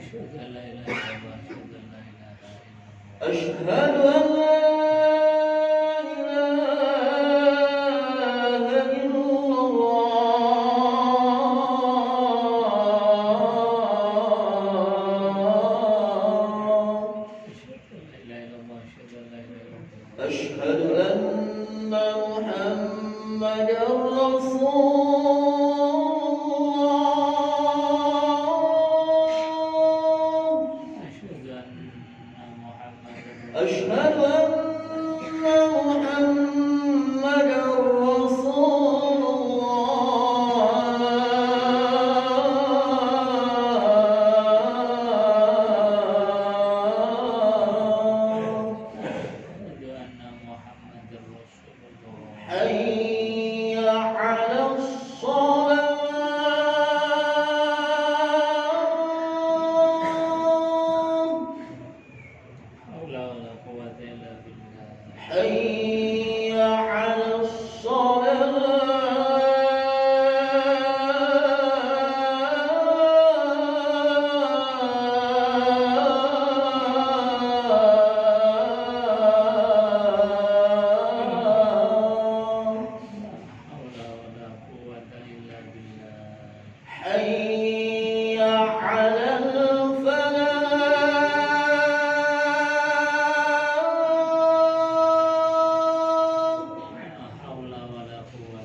أشهد أن لا أشهد أن محمدا رسول الله أشهد أن محمدا رسول حي على الصلاة حي على حي على حي على الله أكبر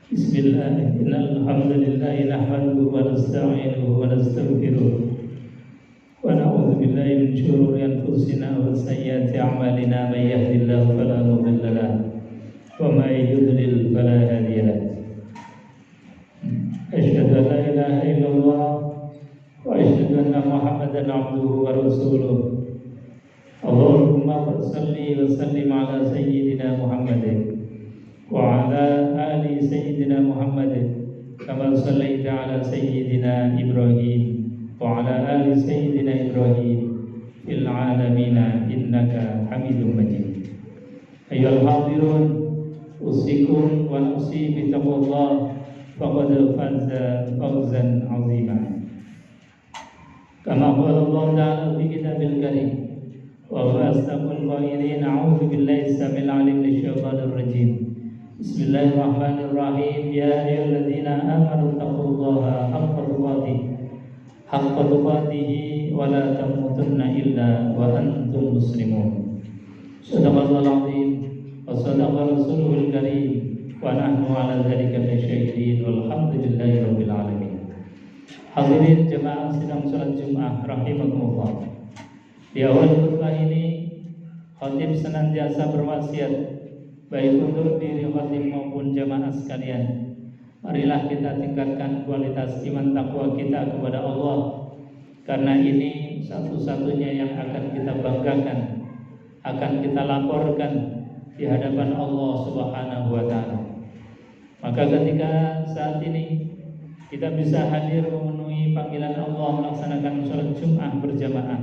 Bismillah, alhamdulillah, nahmaduhu wa nasta'inuhu wa nastaghfiruh wa na'udzu billahi min shururi anfusina wa sayyiati a'malina, may yahdihillahu fala mudilla lahu wa may yudlil fala hadiya lahu. Asyhadu an la ilaha illallah wa asyhadu anna Muhammadan 'abduhu wa rasuluh. Allahumma shalli wa sallim ala sayyidina Muhammadin wa ala ali sayyidina Muhammadin kama shallaita ala sayyidina Ibrahim wa ala ali sayyidina Ibrahim fil alamin innaka Hamidum Majid. Ayyuhal hadirun, usikum wa nafsi bi taqwallah faqad faza fawzan 'azima. Kama qala Allah ta'ala fi kitabil karim wa huwa asdaqul qailin, a'udzu billahi samil 'alim minasyaitonir rajim. Bismillahirrahmanirrahim. Ya ayyuhalladzina amanu taqullaha haqqa tuqatih wa la tamutunna illa wa antum muslimun. Shadaqallahul azim wa shadaqa rasuluhul karim wa nahnu ala dzalika lasyahidin walhamdulillahi rabbil alamin. Hadirin jemaah sidang salat Jumat rahimakumullah. Di awal khutbah ini khatib senantiasa berwasiat baik untuk diri khatib maupun jamaah sekalian, marilah kita tingkatkan kualitas iman takwa kita kepada Allah, karena ini satu-satunya yang akan kita banggakan, akan kita laporkan di hadapan Allah Subhanahu wa Ta'ala. Maka ketika saat ini kita bisa hadir memenuhi panggilan Allah melaksanakan sholat Jumat berjamaah,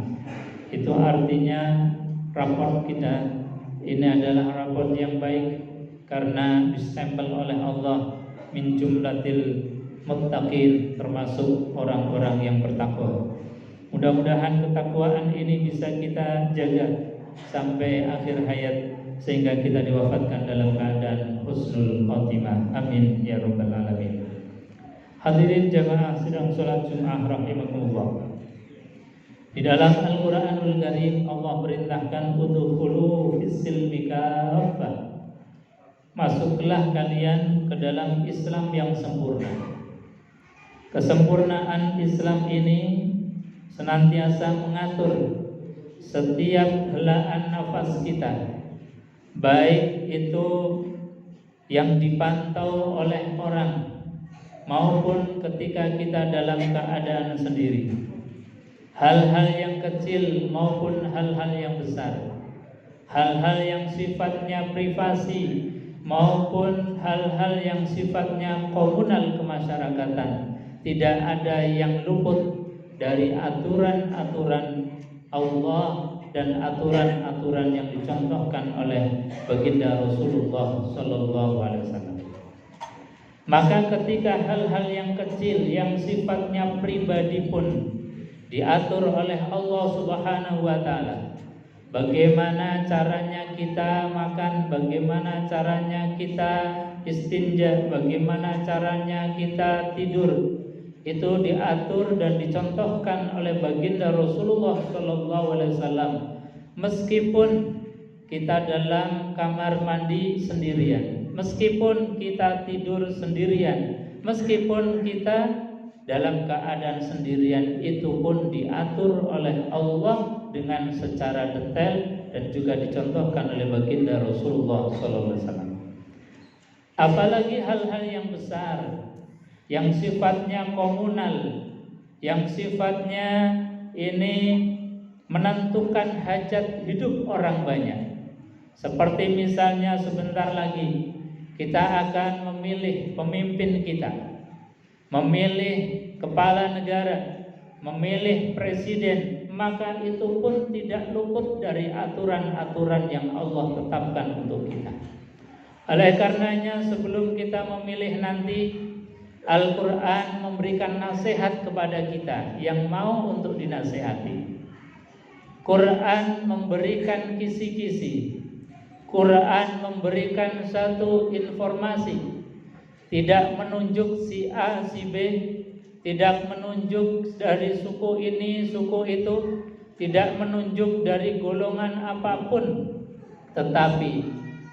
itu artinya raport kita ini adalah raport yang baik karena distempel oleh Allah min jumlatil muttaqin, termasuk orang-orang yang bertakwa. Mudah-mudahan ketakwaan ini bisa kita jaga sampai akhir hayat, sehingga kita diwafatkan dalam keadaan husnul khotimah. Amin ya rabbal alamin. Hadirin jamaah sidang salat Jumat rahimakumullah. Di dalam Al-Qur'anul Karim Allah perintahkan udkhulu fis-silmi kaffah. Masuklah kalian ke dalam Islam yang sempurna. Kesempurnaan Islam ini senantiasa mengatur setiap helaan nafas kita, baik itu yang dipantau oleh orang maupun ketika kita dalam keadaan sendiri. Hal-hal yang kecil maupun hal-hal yang besar, hal-hal yang sifatnya privasi maupun hal-hal yang sifatnya komunal kemasyarakatan, tidak ada yang luput dari aturan-aturan Allah dan aturan-aturan yang dicontohkan oleh baginda Rasulullah Sallallahu Alaihi Wasallam. Maka ketika hal-hal yang kecil yang sifatnya pribadi pun diatur oleh Allah Subhanahu wa Ta'ala, bagaimana caranya kita makan, bagaimana caranya kita istinja, bagaimana caranya kita tidur, itu diatur dan dicontohkan oleh baginda Rasulullah Sallallahu Alaihi Wasallam. Meskipun kita dalam kamar mandi sendirian, meskipun kita tidur sendirian, meskipun kita dalam keadaan sendirian, itu pun diatur oleh Allah dengan secara detail dan juga dicontohkan oleh baginda Rasulullah SAW. Apalagi hal-hal yang besar, yang sifatnya komunal, yang sifatnya ini menentukan hajat hidup orang banyak. Seperti misalnya sebentar lagi kita akan memilih pemimpin kita, memilih kepala negara, memilih presiden, maka itu pun tidak luput dari aturan-aturan yang Allah tetapkan untuk kita. Oleh karenanya sebelum kita memilih nanti, Al-Quran memberikan nasihat kepada kita yang mau untuk dinasihati. Quran memberikan kisi-kisi, Quran memberikan satu informasi, tidak menunjuk si A, si B, tidak menunjuk dari suku ini, suku itu, tidak menunjuk dari golongan apapun, tetapi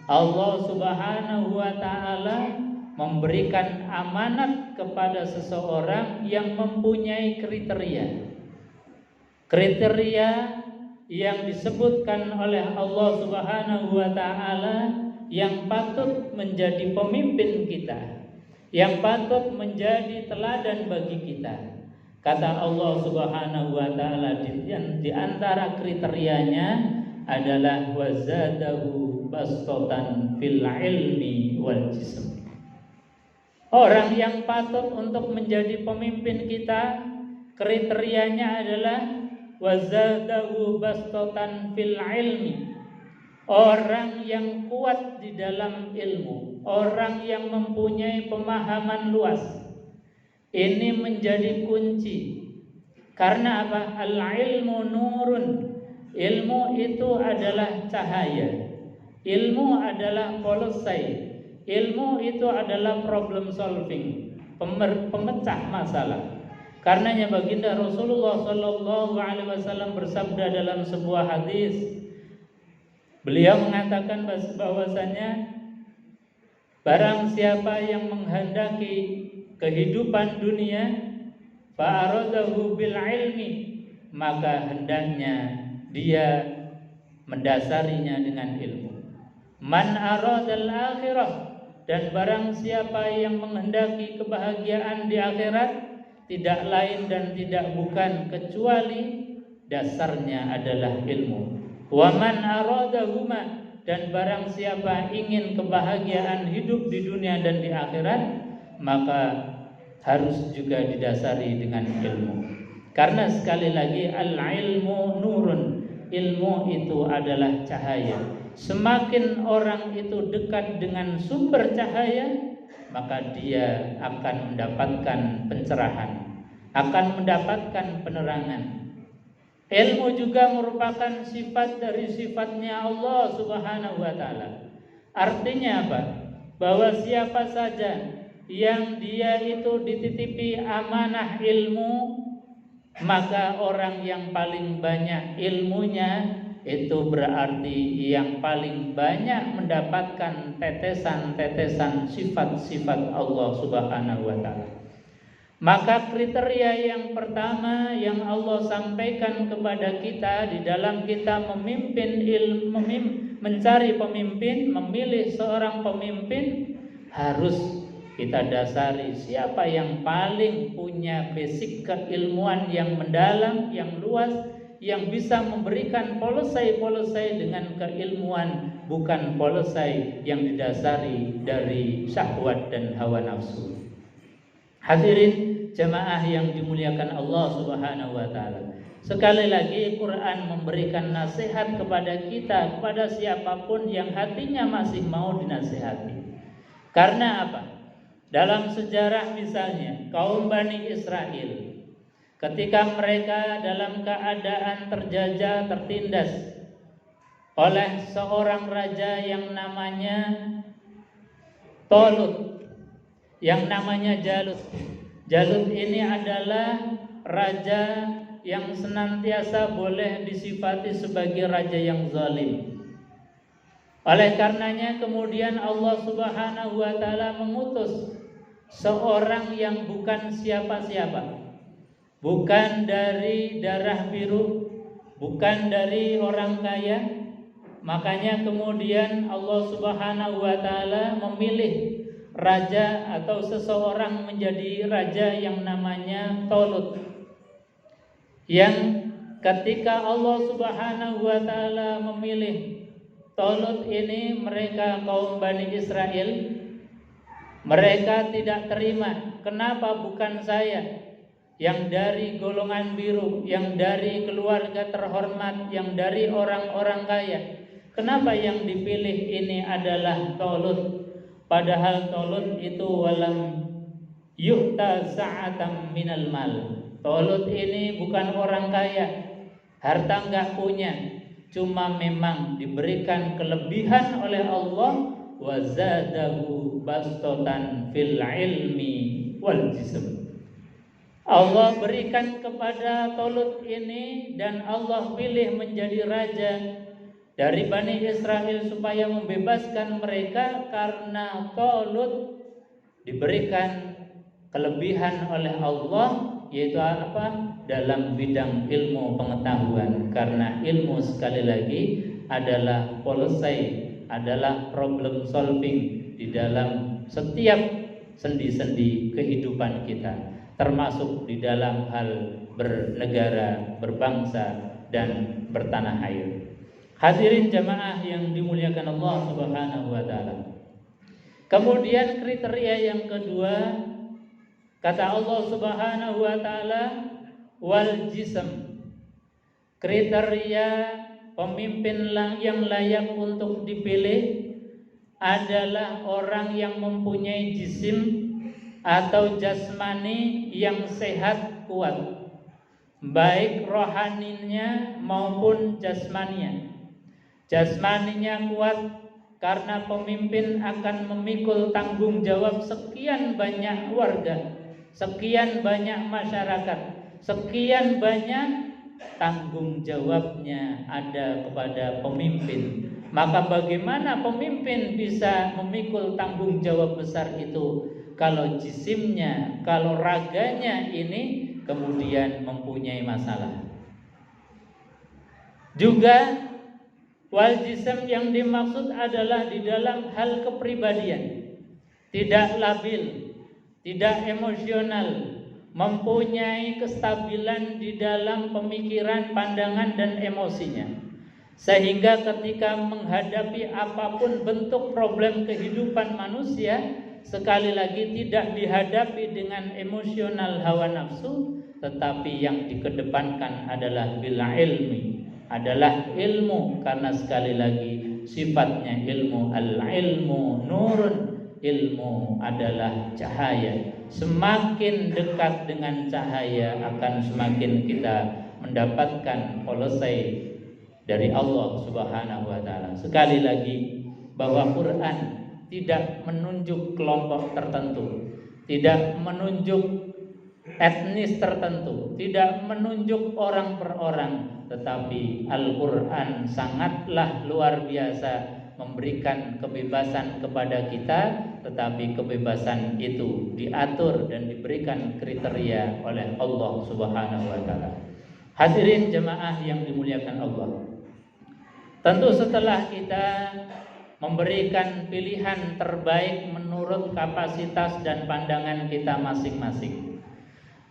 Allah Subhanahu wa Ta'ala memberikan amanat kepada seseorang yang mempunyai kriteria yang disebutkan oleh Allah Subhanahu wa Ta'ala yang patut menjadi pemimpin kita, yang patut menjadi teladan bagi kita. Kata Allah Subhanahu wa Ta'ala, di antara kriterianya adalah wazadahu bastatan fil ilmi wal jism. Orang yang patut untuk menjadi pemimpin kita, kriterianya adalah wazadahu bastatan fil ilmi. Orang yang kuat di dalam ilmu, orang yang mempunyai pemahaman luas. Ini menjadi kunci. Karena apa? Al-ilmu nurun. Ilmu itu adalah cahaya. Ilmu adalah polosai. Ilmu itu adalah problem solving, pemecah masalah. Karenanya baginda Rasulullah Sallallahu Alaihi Wasallam bersabda dalam sebuah hadis, beliau mengatakan bahwasanya barang siapa yang menghendaki kehidupan dunia, fa'aradahu bil ilmi, maka hendaknya dia mendasarinya dengan ilmu. Man aradal akhirah, dan barang siapa yang menghendaki kebahagiaan di akhirat, tidak lain dan tidak bukan kecuali dasarnya adalah ilmu. Wa man aradahuma, dan barang siapa ingin kebahagiaan hidup di dunia dan di akhirat, maka harus juga didasari dengan ilmu. Karena sekali lagi al-ilmu nurun, ilmu itu adalah cahaya. Semakin orang itu dekat dengan sumber cahaya, maka dia akan mendapatkan pencerahan, akan mendapatkan penerangan. Ilmu juga merupakan sifat dari sifatnya Allah Subhanahu wa taala. Artinya apa? Bahwa siapa saja yang dia itu dititipi amanah ilmu, maka orang yang paling banyak ilmunya itu berarti yang paling banyak mendapatkan tetesan-tetesan sifat-sifat Allah Subhanahu wa taala. Maka kriteria yang pertama yang Allah sampaikan kepada kita di dalam kita mencari pemimpin, memilih seorang pemimpin, harus kita dasari siapa yang paling punya basic keilmuan yang mendalam, yang luas, yang bisa memberikan polosai-polosai dengan keilmuan, bukan polosai yang didasari dari syahwat dan hawa nafsu. Hadirin jamaah yang dimuliakan Allah Subhanahu wa taala. Sekali lagi Quran memberikan nasihat kepada kita, kepada siapapun yang hatinya masih mau dinasihati. Karena apa? Dalam sejarah misalnya kaum Bani Israel, ketika mereka dalam keadaan terjajah, tertindas oleh seorang raja yang namanya Tolut, yang namanya Jalut. Jalut ini adalah raja yang senantiasa boleh disifati sebagai raja yang zalim. Oleh karenanya kemudian Allah Subhanahu wa taala mengutus seorang yang bukan siapa-siapa, bukan dari darah biru, bukan dari orang kaya. Makanya kemudian Allah Subhanahu wa taala memilih raja atau seseorang menjadi raja yang namanya Tolut, yang ketika Allah Subhanahu wa taala memilih Tolut ini, mereka kaum Bani Israel, mereka tidak terima. Kenapa bukan saya yang dari golongan biru, yang dari keluarga terhormat, yang dari orang-orang kaya? Kenapa yang dipilih ini adalah Tolut? Padahal Tolut itu walam yu'ta sa'atam minal mal. Tolut ini bukan orang kaya, harta enggak punya, cuma memang diberikan kelebihan oleh Allah, wa zadahu bastotan fil ilmi wal jism. Allah berikan kepada Tolut ini dan Allah pilih menjadi raja dari Bani Israel supaya membebaskan mereka, karena Tolut diberikan kelebihan oleh Allah, yaitu apa? Dalam bidang ilmu pengetahuan. Karena ilmu sekali lagi adalah policy, adalah problem solving di dalam setiap sendi-sendi kehidupan kita, termasuk di dalam hal bernegara, berbangsa, dan bertanah air. Hadirin jamaah yang dimuliakan Allah Subhanahu wa taala. Kemudian kriteria yang kedua, kata Allah Subhanahu wa taala, wal jism. Kriteria pemimpin yang layak untuk dipilih adalah orang yang mempunyai jisim atau jasmani yang sehat, kuat, baik rohaninya maupun jasmaninya. Jasmaninya kuat karena pemimpin akan memikul tanggung jawab sekian banyak warga, sekian banyak masyarakat, sekian banyak tanggung jawabnya ada kepada pemimpin. Maka bagaimana pemimpin bisa memikul tanggung jawab besar itu kalau jisimnya, kalau raganya ini kemudian mempunyai masalah? Juga wal jism yang dimaksud adalah di dalam hal kepribadian, tidak labil, tidak emosional, mempunyai kestabilan di dalam pemikiran, pandangan, dan emosinya, sehingga ketika menghadapi apapun bentuk problem kehidupan manusia, sekali lagi tidak dihadapi dengan emosional hawa nafsu, tetapi yang dikedepankan adalah bil ilmi, adalah ilmu. Karena sekali lagi sifatnya ilmu, al ilmu nurun ilmu adalah cahaya. Semakin dekat dengan cahaya akan semakin kita mendapatkan polosai dari Allah Subhanahu wa taala. Sekali lagi bahwa Quran tidak menunjuk kelompok tertentu, tidak menunjuk etnis tertentu, tidak menunjuk orang per orang, tetapi Al-Quran sangatlah luar biasa memberikan kebebasan kepada kita, tetapi kebebasan itu diatur dan diberikan kriteria oleh Allah Subhanahu wa taala. Hadirin jemaah yang dimuliakan Allah, tentu setelah kita memberikan pilihan terbaik menurut kapasitas dan pandangan kita masing-masing,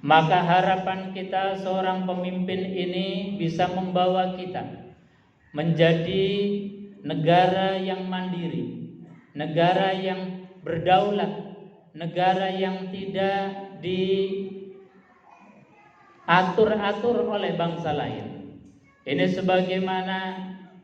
maka harapan kita seorang pemimpin ini bisa membawa kita menjadi negara yang mandiri, negara yang berdaulat, negara yang tidak diatur-atur oleh bangsa lain. Ini sebagaimana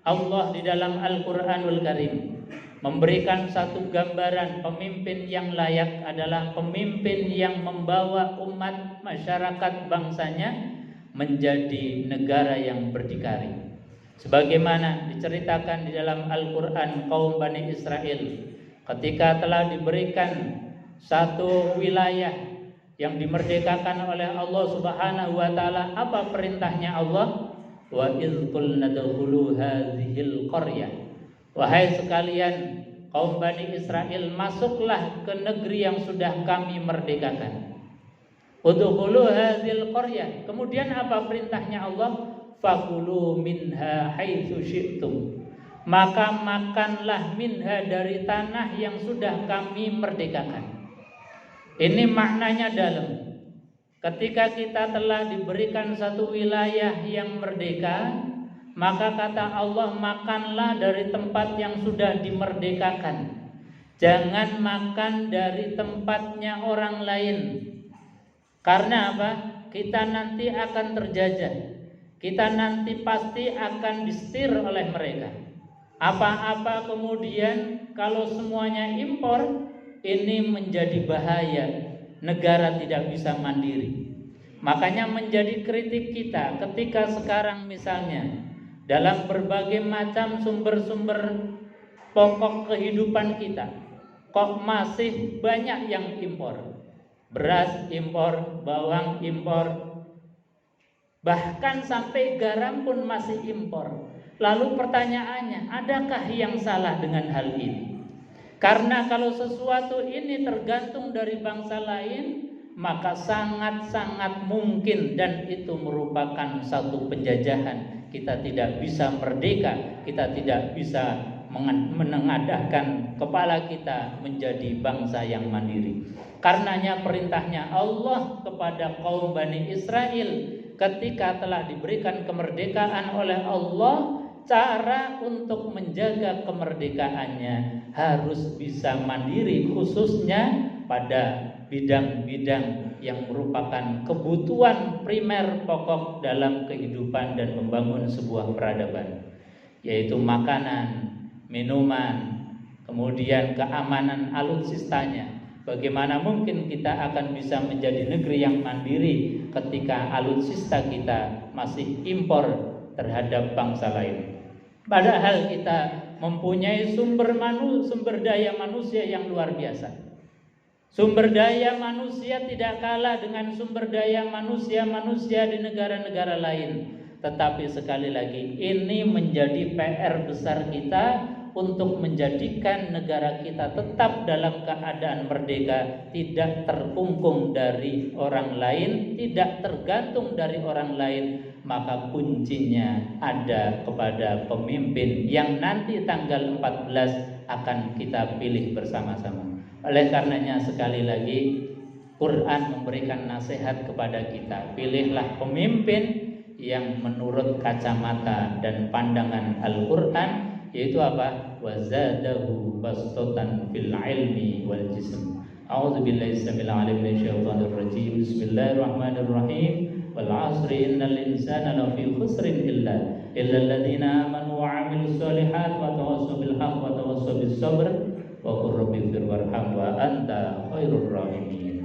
Allah di dalam Al-Quranul Karim memberikan satu gambaran pemimpin yang layak adalah pemimpin yang membawa umat masyarakat bangsanya menjadi negara yang berdikari. Sebagaimana diceritakan di dalam Al-Quran kaum Bani Israel ketika telah diberikan satu wilayah yang dimerdekakan oleh Allah Subhanahu wa taala, apa perintahnya Allah? Wa idz qulna dkhulu hadzihil qaryah. Wahai sekalian kaum Bani Israel, masuklah ke negeri yang sudah kami merdekakan. Udkhulu hadzil qaryah. Kemudian apa perintahnya Allah? Fakulu minha haitsu syi'tum. Maka makanlah minha dari tanah yang sudah kami merdekakan. Ini maknanya dalam. Ketika kita telah diberikan satu wilayah yang merdeka, maka kata Allah, makanlah dari tempat yang sudah dimerdekakan. Jangan makan dari tempatnya orang lain. Karena apa? Kita nanti akan terjajah. Kita nanti pasti akan disetir oleh mereka. Apa-apa kemudian kalau semuanya impor, ini menjadi bahaya. Negara tidak bisa mandiri. Makanya menjadi kritik kita ketika sekarang misalnya dalam berbagai macam sumber-sumber pokok kehidupan kita, kok masih banyak yang impor. Beras impor, bawang impor, bahkan sampai garam pun masih impor. Lalu pertanyaannya, adakah yang salah dengan hal ini? Karena kalau sesuatu ini tergantung dari bangsa lain, maka sangat-sangat mungkin dan itu merupakan satu penjajahan. Kita tidak bisa merdeka, kita tidak bisa menengadahkan kepala kita menjadi bangsa yang mandiri. Karenanya perintahnya Allah kepada kaum Bani Israel ketika telah diberikan kemerdekaan oleh Allah, cara untuk menjaga kemerdekaannya harus bisa mandiri, khususnya pada bidang-bidang yang merupakan kebutuhan primer pokok dalam kehidupan dan membangun sebuah peradaban, yaitu makanan, minuman, kemudian keamanan alutsistanya. Bagaimana mungkin kita akan bisa menjadi negeri yang mandiri ketika alutsista kita masih impor terhadap bangsa lain? Padahal kita mempunyai sumber daya manusia yang luar biasa. Sumber daya manusia tidak kalah dengan sumber daya manusia di negara-negara lain. Tetapi sekali lagi ini menjadi PR besar kita untuk menjadikan negara kita tetap dalam keadaan merdeka, tidak terkungkung dari orang lain, tidak tergantung dari orang lain. Maka kuncinya ada kepada pemimpin yang nanti tanggal 14 akan kita pilih bersama-sama. Oleh karenanya sekali lagi Quran memberikan nasihat kepada kita, pilihlah pemimpin yang menurut kacamata dan pandangan Al-Quran, yaitu apa? Wazadahu bastatan fil ilmi wal jism. A'udzubillahi samil alim minasyaitonir rajim. Bismillahirrahmanirrahim. Wal 'asri innal insana lafi khusrin illa alladziina aamanu wa 'amilus shalihaati wa tawassaw bil haqqi wa tawassaw bis sabr wa qur rabbi fir warham wa anta khairur rahimin.